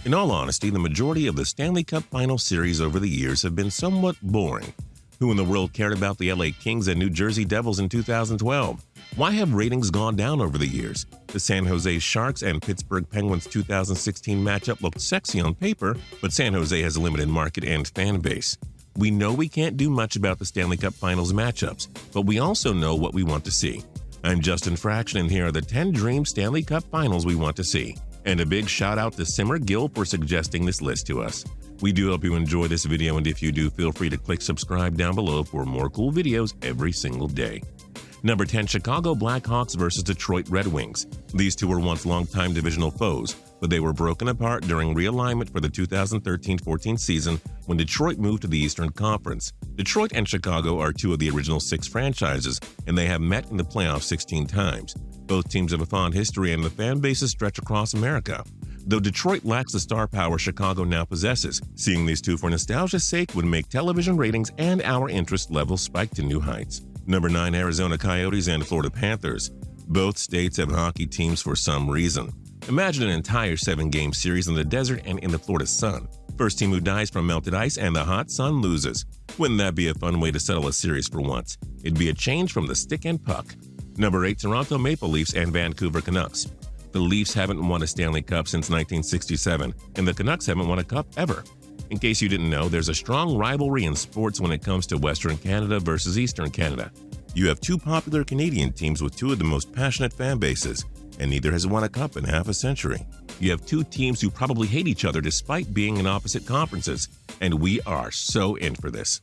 In all honesty, the majority of the Stanley Cup Finals series over the years have been somewhat boring. Who in the world cared about the LA Kings and New Jersey Devils in 2012? Why have ratings gone down over the years? The San Jose Sharks and Pittsburgh Penguins 2016 matchup looked sexy on paper, but San Jose has a limited market and fan base. We know we can't do much about the Stanley Cup Finals matchups, but we also know what we want to see. I'm Justin Fraction, and here are the 10 dream Stanley Cup Finals we want to see. And a big shout out to Simer Gill for suggesting this list to us. We do hope you enjoy this video, and if you do, feel free to click subscribe down below for more cool videos every single day. Number 10, Chicago Blackhawks versus Detroit Red Wings. These two were once longtime divisional foes, but they were broken apart during realignment for the 2013-14 season when Detroit moved to the Eastern Conference. Detroit and Chicago are two of the original 6 franchises, and they have met in the playoffs 16 times. Both teams have a fond history, and the fan bases stretch across America. Though Detroit lacks the star power Chicago now possesses, seeing these two for nostalgia's sake would make television ratings and our interest levels spike to new heights. Number 9, Arizona Coyotes and Florida Panthers. Both states have hockey teams for some reason. Imagine an entire 7-game series in the desert and in the Florida sun. First team who dies from melted ice and the hot sun loses. Wouldn't that be a fun way to settle a series for once? It'd be a change from the stick and puck. Number 8, Toronto Maple Leafs and Vancouver Canucks. The Leafs haven't won a Stanley Cup since 1967, and the Canucks haven't won a cup ever. In case you didn't know, there's a strong rivalry in sports when it comes to Western Canada versus Eastern Canada. You have two popular Canadian teams with two of the most passionate fan bases, and neither has won a cup in half a century. You have two teams who probably hate each other despite being in opposite conferences, and we are so in for this.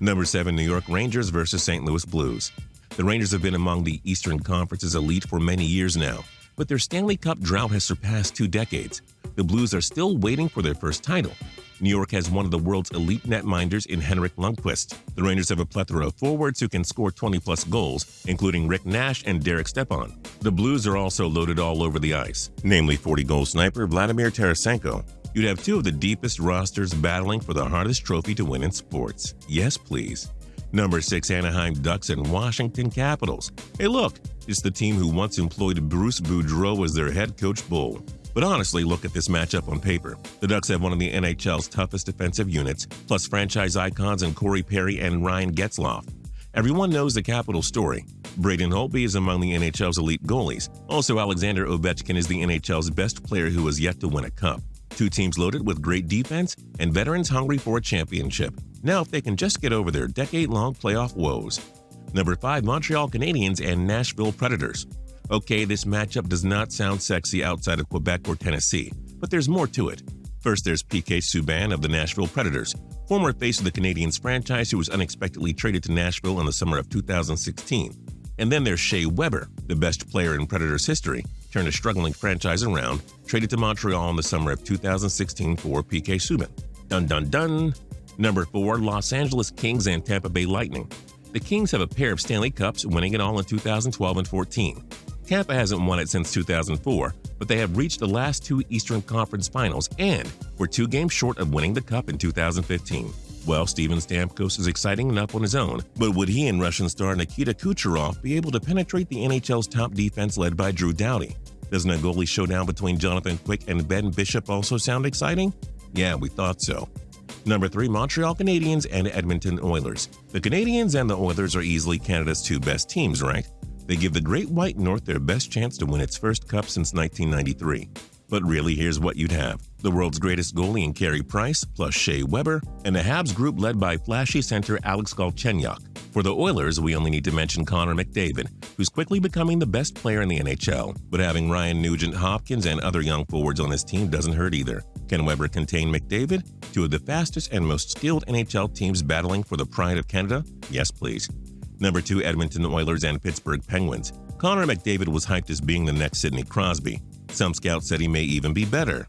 Number 7, New York Rangers versus St. Louis Blues. The Rangers have been among the Eastern Conference's elite for many years now, but their Stanley Cup drought has surpassed 2 decades. The Blues are still waiting for their first title. New York has one of the world's elite netminders in Henrik Lundqvist. The Rangers have a plethora of forwards who can score 20-plus goals, including Rick Nash and Derek Stepan. The Blues are also loaded all over the ice, namely 40-goal sniper Vladimir Tarasenko. You'd have two of the deepest rosters battling for the hardest trophy to win in sports. Yes, please. Number 6, Anaheim Ducks and Washington Capitals. Hey look, it's the team who once employed Bruce Boudreau as their head coach bull. But honestly, look at this matchup on paper. The Ducks have one of the NHL's toughest defensive units, plus franchise icons in Corey Perry and Ryan Getzlaf. Everyone knows the Capitals story. Braden Holtby is among the NHL's elite goalies. Also, Alexander Ovechkin is the NHL's best player who has yet to win a cup. Two teams loaded with great defense and veterans hungry for a championship. Now, if they can just get over their decade-long playoff woes. Number 5, Montreal Canadiens and Nashville Predators. Okay, this matchup does not sound sexy outside of Quebec or Tennessee, but there's more to it. First, there's PK Subban of the Nashville Predators, former face of the Canadiens franchise who was unexpectedly traded to Nashville in the summer of 2016. And then there's Shea Weber, the best player in Predators history, turned a struggling franchise around, traded to Montreal in the summer of 2016 for PK Subban. Dun dun dun! Number 4, Los Angeles Kings and Tampa Bay Lightning. The Kings have a pair of Stanley Cups, winning it all in 2012 and 14. Tampa hasn't won it since 2004, but they have reached the last 2 Eastern Conference Finals and were 2 games short of winning the Cup in 2015. Well, Steven Stamkos is exciting enough on his own, but would he and Russian star Nikita Kucherov be able to penetrate the NHL's top defense led by Drew Doughty? Doesn't a goalie showdown between Jonathan Quick and Ben Bishop also sound exciting? Yeah, we thought so. Number 3, Montreal Canadiens and Edmonton Oilers. The Canadiens and the Oilers are easily Canada's 2 best teams, right? They give the Great White North their best chance to win its first cup since 1993. But really, here's what you'd have. The world's greatest goalie in Carey Price, plus Shea Weber, and a Habs group led by flashy center Alex Galchenyuk. For the Oilers, we only need to mention Connor McDavid, who's quickly becoming the best player in the NHL. But having Ryan Nugent-Hopkins and other young forwards on his team doesn't hurt either. Can Weber contain McDavid? 2 of the fastest and most skilled NHL teams battling for the pride of Canada? Yes, please. Number 2, Edmonton Oilers and Pittsburgh Penguins. Connor McDavid was hyped as being the next Sidney Crosby. Some scouts said he may even be better.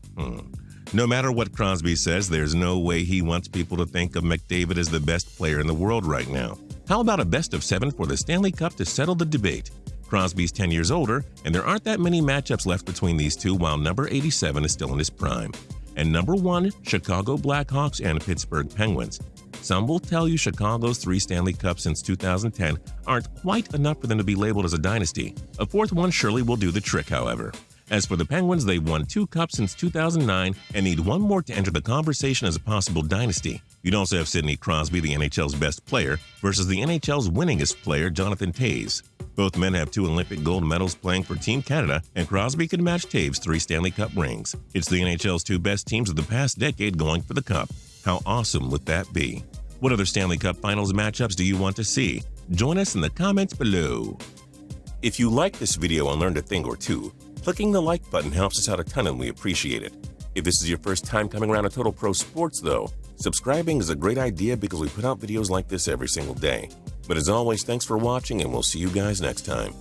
No matter what Crosby says, there's no way he wants people to think of McDavid as the best player in the world right now. How about a best of 7 for the Stanley Cup to settle the debate? Crosby's 10 years older, and there aren't that many matchups left between these two while number 87 is still in his prime. And number 1, Chicago Blackhawks and Pittsburgh Penguins. Some will tell you Chicago's 3 Stanley Cups since 2010 aren't quite enough for them to be labeled as a dynasty. A 4th one surely will do the trick, however. As for the Penguins, they've won 2 cups since 2009 and need one more to enter the conversation as a possible dynasty. You'd also have Sidney Crosby, the NHL's best player, versus the NHL's winningest player, Jonathan Toews. Both men have 2 Olympic gold medals playing for Team Canada, and Crosby could match Toews' 3 Stanley Cup rings. It's the NHL's 2 best teams of the past decade going for the cup. How awesome would that be? What other Stanley Cup Finals matchups do you want to see? Join us in the comments below. If you liked this video and learned a thing or two, clicking the like button helps us out a ton and we appreciate it. If this is your first time coming around to Total Pro Sports though, subscribing is a great idea because we put out videos like this every single day. But as always, thanks for watching and we'll see you guys next time.